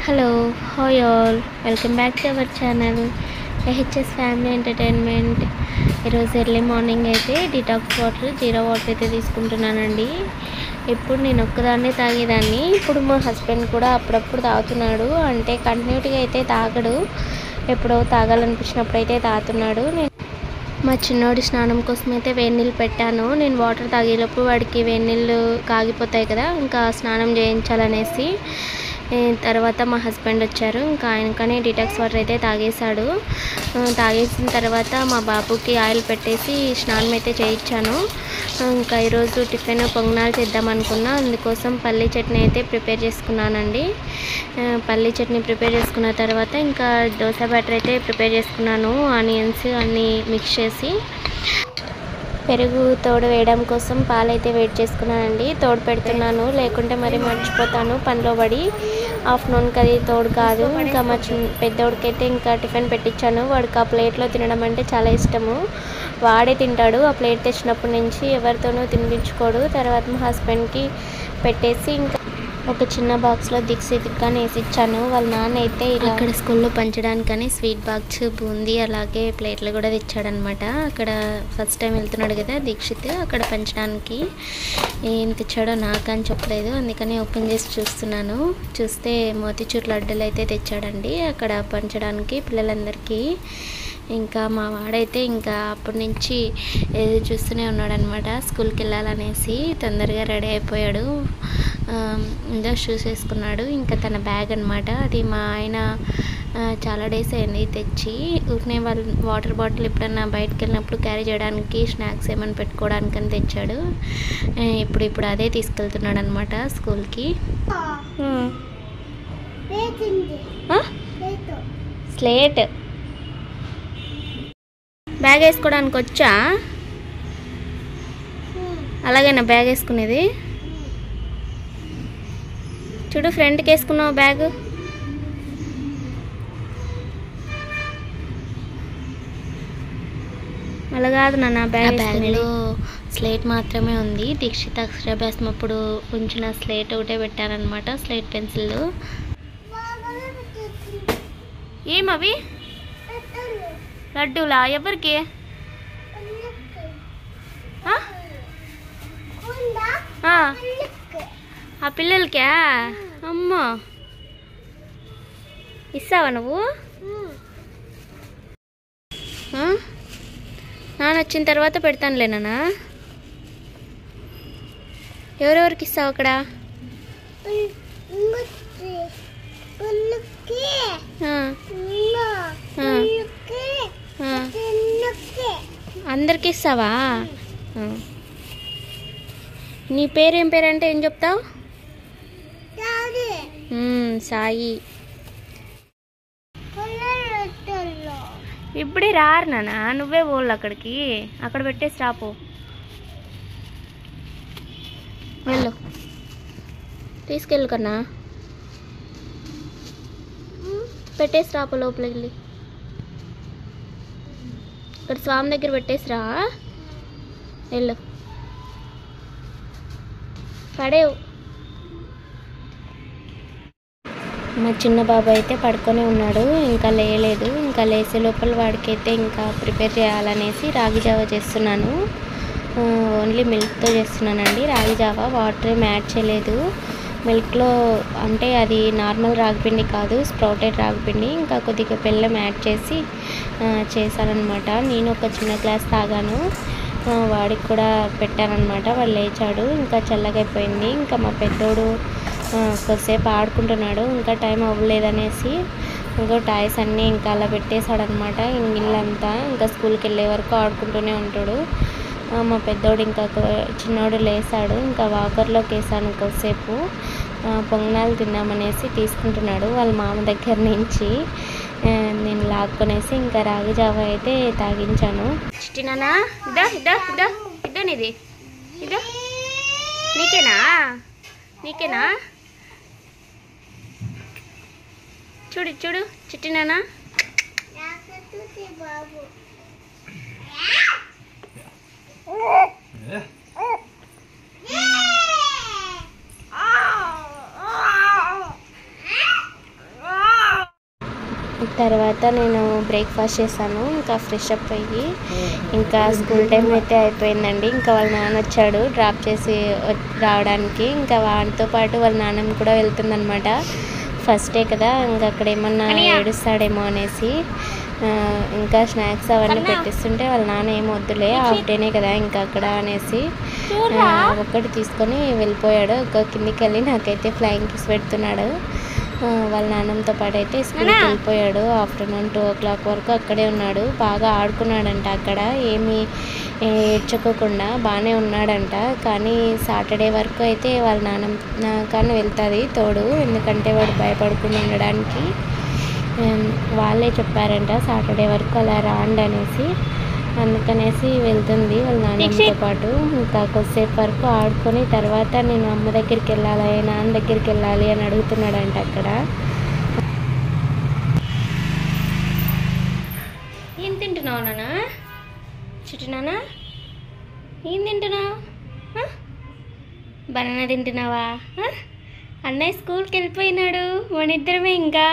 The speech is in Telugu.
Hello hi all, welcome back to our channel AHS family entertainment. ఈరోజు ఎర్లీ మార్నింగ్ అయితే డిటాక్స్ వాటర్, జీరా వాటర్ అయితే తీసుకుంటున్నానండి. ఇప్పుడు నేను ఒక్కదాన్నే తాగేదాన్ని, ఇప్పుడు మా హస్బెండ్ కూడా అప్పుడప్పుడు తాగుతున్నాడు. అంటే కంటిన్యూటీగా అయితే తాగడు, ఎప్పుడో తాగాలనిపించినప్పుడు అయితే తాగుతున్నాడు. నేను మా చిన్నోడి స్నానం కోసం అయితే వేడి నీళ్ళు పెట్టాను. నేను వాటర్ తాగేలోపు వాడికి వేడి నీళ్ళు కాగిపోతాయి కదా, ఇంకా స్నానం చేయించాలనేసి తర్వాత మా హస్బెండ్ వచ్చారు. ఇంకా ఆయనకనే డిటాక్స్ వాటర్ అయితే తాగేశాడు. తాగేసిన తర్వాత మా బాబుకి ఆయిల్ పెట్టేసి స్నానం అయితే చేయించాను. ఇంకా ఈరోజు టిఫిన్ పొంగనాలు చేద్దాం అనుకున్నా, అందుకోసం పల్లీ చట్నీ అయితే ప్రిపేర్ చేసుకున్నానండి. పల్లీ చట్నీ ప్రిపేర్ చేసుకున్న తర్వాత ఇంకా దోశ బ్యాటర్ అయితే ప్రిపేర్ చేసుకున్నాను. ఆనియన్స్ అన్నీ మిక్స్ చేసి పెరుగు తోడు వేయడం కోసం పాలైతే వేడి చేసుకున్నానండి. తోడు పెడుతున్నాను, లేకుంటే మరి మర్చిపోతాను పనిలో పడి. ఆఫ్టర్నూన్కి అది తోడు కాదు. ఇంకా మా పెద్దోడికైతే ఇంకా టిఫిన్ పెట్టించాను. వాడికి ఆ ప్లేట్లో తినడం అంటే చాలా ఇష్టము, వాడే తింటాడు. ఆ ప్లేట్ తెచ్చినప్పటి నుంచి ఎవరితోనూ తినిపించుకోడు. తర్వాత మా హస్బెండ్కి పెట్టేసి ఇంకా ఒక చిన్న బాక్స్లో దిక్సిద్దిగానే వేసి ఇచ్చాను. వాళ్ళ నాన్న అయితే ఇలా అక్కడ స్కూల్లో పంచడానికని స్వీట్ బాక్స్, బూందీ అలాగే ప్లేట్లు కూడా తెచ్చాడనమాట. అక్కడ ఫస్ట్ టైం వెళ్తున్నాడు కదా దీక్షిత్, అక్కడ పంచడానికి. ఏం తెచ్చాడో నాకు అని చెప్పలేదు, అందుకని ఓపెన్ చేసి చూస్తున్నాను. చూస్తే మోతిచూర్ లడ్డూలు అయితే తెచ్చాడండి అక్కడ పంచడానికి పిల్లలందరికీ. ఇంకా మా వాడైతే ఇంకా అప్పటి నుంచి ఏదో చూస్తూనే ఉన్నాడనమాట, స్కూల్కి వెళ్ళాలనేసి. తొందరగా రెడీ అయిపోయాడు, ఇంకా షూస్ వేసుకున్నాడు. ఇంకా తన బ్యాగ్ అనమాట అది. మా ఆయన చాలా డేస్ అయింది తెచ్చి. ఊరినే వాళ్ళు వాటర్ బాటిల్ ఎప్పుడన్నా బయటకు వెళ్ళినప్పుడు క్యారీ చేయడానికి, స్నాక్స్ ఏమైనా పెట్టుకోవడానికని తెచ్చాడు. ఇప్పుడు అదే తీసుకెళ్తున్నాడు అనమాట స్కూల్కి. స్లేట్ బ్యాగ్ వేసుకోవడానికి వచ్చా? అలాగేనా బ్యాగ్ వేసుకునేది? చూడు, ఫ్రంట్కి వేసుకున్నావు బ్యాగ్. అలా కాదు నాన్న, బ్యాగ్లో స్లేట్ మాత్రమే ఉంది. దీక్షిత్ అక్షరాభ్యాసం అప్పుడు ఉంచిన స్లేట్ ఒకటే పెట్టారనమాట, స్లేట్ పెన్సిల్. ఏమవి లడ్డూలా? ఎవరికి? ఆ పిల్లలకా? అమ్మా, ఇస్తావా నువ్వు? నాన్న వచ్చిన తర్వాత పెడతానులేనా. ఎవరెవరికి ఇస్తావు అక్కడ? అందరికి ఇస్తావా? నీ పేరేం పేరంటే ఏం చెప్తావు? సాయి. ఇప్పుడే రారు నాన్న, నువ్వే పోళ్ళు అక్కడికి. అక్కడ పెట్టేసి రాపో, వెళ్ళు, తీసుకెళ్ళు కన్నా. పెట్టేసి రాపో లోపలికి వెళ్ళి. ఇక్కడ స్వామి దగ్గర పెట్టేసిరా, వెళ్ళు. పడేవు. మా చిన్న బాబు అయితే పడుకొని ఉన్నాడు, ఇంకా లేయలేదు. ఇంకా లేసే లోపల వాడికైతే ఇంకా ప్రిపేర్ చేయాలనేసి రాగి జావా చేస్తున్నాను. ఓన్లీ మిల్క్తో చేస్తున్నానండి రాగి జావా, వాటర్ ఏం యాడ్ చేయలేదు. మిల్క్లో అంటే అది నార్మల్ రాగిపిండి కాదు, స్ప్రౌటెడ్ రాగిపిండి. ఇంకా కొద్దిగా బెల్లం యాడ్ చేసి చేశానమాట. నేను ఒక చిన్న గ్లాస్ తాగాను, వాడికి కూడా పెట్టానమాట. వాడు లేచాడు, ఇంకా చల్లగా అయిపోయింది. ఇంకా మా పెద్దోడు కొద్దిసేపు ఆడుకుంటున్నాడు, ఇంకా టైం అవ్వలేదనేసి ఇంకో టాయ్స్ అన్నీ ఇంకా అలా పెట్టేశాడనమాట. ఇల్లంతా ఇంకా స్కూల్కి వెళ్ళే వరకు ఆడుకుంటూనే ఉంటాడు. మా పెద్దోడు ఇంకా చిన్నోడు లేసాడు, ఇంకా వాకర్లోకి వేసాను కొద్దిసేపు. పొంగనాలు తిన్నామనేసి తీసుకుంటున్నాడు వాళ్ళ మామ దగ్గర నుంచి. నేను లాక్కొనేసి ఇంకా రాగి జావ అయితే తాగించాను. చిట్టినానా, ఇదా ఇదా ఇదా ఇదా నీది, ఇదా నీకేనా? నీకేనా? చూడు చూడు చిట్టినానా. తర్వాత నేను బ్రేక్ఫాస్ట్ చేశాను. ఇంకా ఫ్రెష్ అప్ అయ్యి ఇంకా స్కూల్ టైం అయితే అయిపోయిందండి. ఇంకా వాళ్ళ నాన్న వచ్చాడు డ్రాప్ చేసి రావడానికి. ఇంకా వాటితో పాటు వాళ్ళ నాన్నమ్మ కూడా వెళ్తుందనమాట. ఫస్ట్ డే కదా, ఇంకా అక్కడ ఏమన్నా ఏడుస్తాడేమో అనేసి ఇంకా స్నాక్స్ అవన్నీ పెట్టిస్తుంటే వాళ్ళ నాన్న ఏం వద్దులే, హాఫ్ డేనే కదా ఇంకా అక్కడ అనేసి ఒక్కటి తీసుకొని వెళ్ళిపోయాడు. ఒక కిందికి వెళ్ళి నాకైతే ఫ్లయింగ్ కిస్ పెడుతున్నాడు. వాళ్ళ నాన్నమ్మతో పాటు అయితే స్కూల్కి వెళ్ళిపోయాడు. ఆఫ్టర్నూన్ 2 o'clock వరకు అక్కడే ఉన్నాడు. బాగా ఆడుకున్నాడంట అక్కడ, ఏమీ ఏడ్చుకోకుండా బాగానే ఉన్నాడంట. కానీ సాటర్డే వరకు అయితే వాళ్ళ నాన్నమ్మ కానీ వెళ్తుంది తోడు, ఎందుకంటే వాడు భయపడకుండా ఉండడానికి. వాళ్ళే చెప్పారంట సాటర్డే వరకు అలా రాండి అనేసి, అందుకనేసి వెళ్తుంది వాళ్ళ నాన్నమ్మతో పాటు. ఇంకా కొద్దిసేపు వరకు ఆడుకొని తర్వాత నేను అమ్మ దగ్గరికి వెళ్ళాలి, నాన్న దగ్గరికి వెళ్ళాలి అని అడుగుతున్నాడంట అక్కడ. ఏం తింటున్నావు నాన్న? చుట్టూ నాన్న ఏం తింటున్నావు? బనానా తింటున్నావా? అన్నయ్య స్కూల్కి వెళ్ళిపోయినాడు, మన ఇద్దరమే ఇంకా.